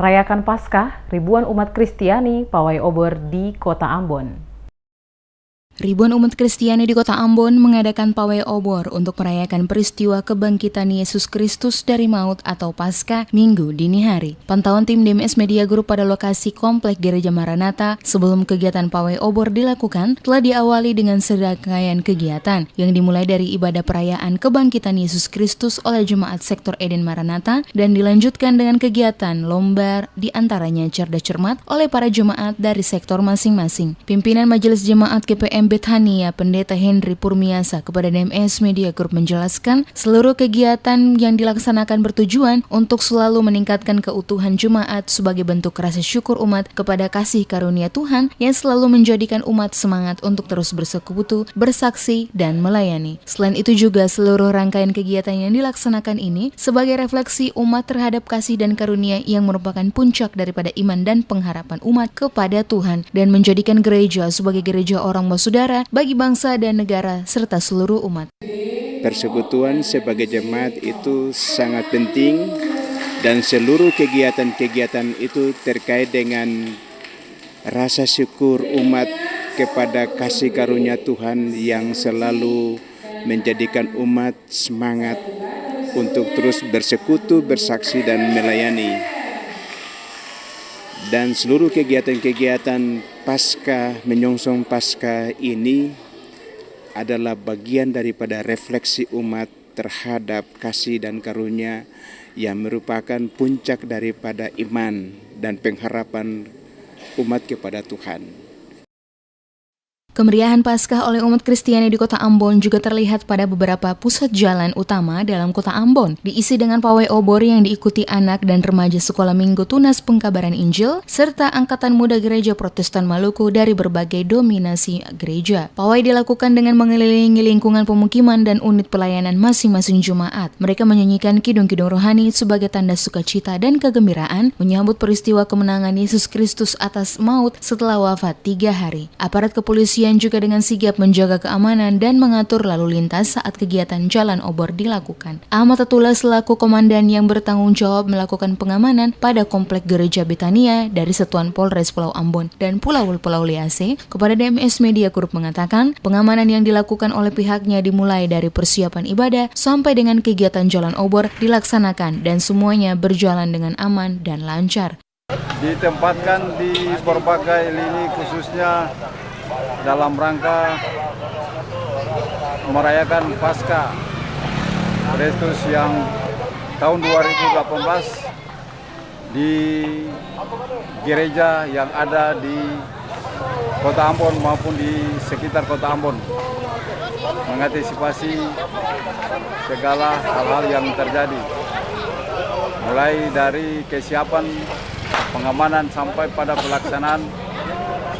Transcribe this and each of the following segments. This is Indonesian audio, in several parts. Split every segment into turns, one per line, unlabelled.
Rayakan Paskah, ribuan umat Kristiani pawai obor di Kota Ambon.
Ribuan umat Kristiani di Kota Ambon mengadakan pawai obor untuk merayakan peristiwa kebangkitan Yesus Kristus dari maut atau Paskah Minggu dini hari. Pantauan tim DMS Media Group pada lokasi Komplek Gereja Maranatha sebelum kegiatan pawai obor dilakukan telah diawali dengan serangkaian kegiatan yang dimulai dari ibadah perayaan kebangkitan Yesus Kristus oleh Jemaat Sektor Eden Maranatha dan dilanjutkan dengan kegiatan lomba diantaranya cerdas cermat oleh para jemaat dari sektor masing-masing. Pimpinan Majelis Jemaat GPM Bethania Pendeta Henry Purmiasa kepada DMS Media Group menjelaskan seluruh kegiatan yang dilaksanakan bertujuan untuk selalu meningkatkan keutuhan jemaat sebagai bentuk rasa syukur umat kepada kasih karunia Tuhan yang selalu menjadikan umat semangat untuk terus bersekutu, bersaksi, dan melayani. Selain itu juga seluruh rangkaian kegiatan yang dilaksanakan ini sebagai refleksi umat terhadap kasih dan karunia yang merupakan puncak daripada iman dan pengharapan umat kepada Tuhan dan menjadikan gereja sebagai gereja orang saudara bagi bangsa dan negara serta seluruh umat.
Persekutuan sebagai jemaat itu sangat penting dan seluruh kegiatan-kegiatan itu terkait dengan rasa syukur umat kepada kasih karunia Tuhan yang selalu menjadikan umat semangat untuk terus bersekutu, bersaksi, dan melayani. Dan seluruh kegiatan-kegiatan Paskah, menyongsong Paskah ini adalah bagian daripada refleksi umat terhadap kasih dan karunia yang merupakan puncak daripada iman dan pengharapan umat kepada Tuhan.
Kemeriahan Paskah oleh umat Kristiani di Kota Ambon juga terlihat pada beberapa pusat jalan utama dalam Kota Ambon, diisi dengan pawai obor yang diikuti anak dan remaja sekolah minggu Tunas Pengkabaran Injil, serta Angkatan Muda Gereja Protestan Maluku dari berbagai dominasi gereja. Pawai dilakukan dengan mengelilingi lingkungan pemukiman dan unit pelayanan masing-masing jemaat. Mereka menyanyikan kidung-kidung rohani sebagai tanda sukacita dan kegembiraan menyambut peristiwa kemenangan Yesus Kristus atas maut setelah wafat 3 hari. Aparat kepolisian juga dengan sigap menjaga keamanan dan mengatur lalu lintas saat kegiatan jalan obor dilakukan. Ahmad Tatula selaku komandan yang bertanggung jawab melakukan pengamanan pada Komplek Gereja Bethania dari Satuan Polres Pulau Ambon dan Pulau Liase kepada DMS Media Group mengatakan pengamanan yang dilakukan oleh pihaknya dimulai dari persiapan ibadah sampai dengan kegiatan jalan obor dilaksanakan dan semuanya berjalan dengan aman dan lancar.
Ditempatkan di berbagai lini khususnya dalam rangka merayakan Paskah Kristus yang tahun 2018 di gereja yang ada di Kota Ambon maupun di sekitar Kota Ambon, mengantisipasi segala hal-hal yang terjadi, mulai dari kesiapan pengamanan sampai pada pelaksanaan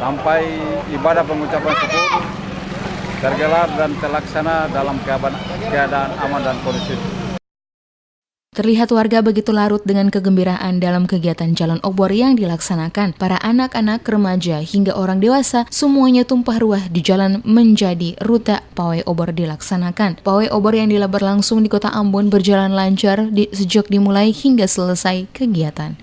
sampai ibadah pengucapan syukur tergelar dan terlaksana dalam keadaan aman dan kondusif.
Terlihat warga begitu larut dengan kegembiraan dalam kegiatan jalan obor yang dilaksanakan. Para anak-anak, remaja, hingga orang dewasa semuanya tumpah ruah di jalan menjadi rute pawai obor dilaksanakan. Pawai obor yang berlangsung di Kota Ambon berjalan lancar sejak dimulai hingga selesai kegiatan.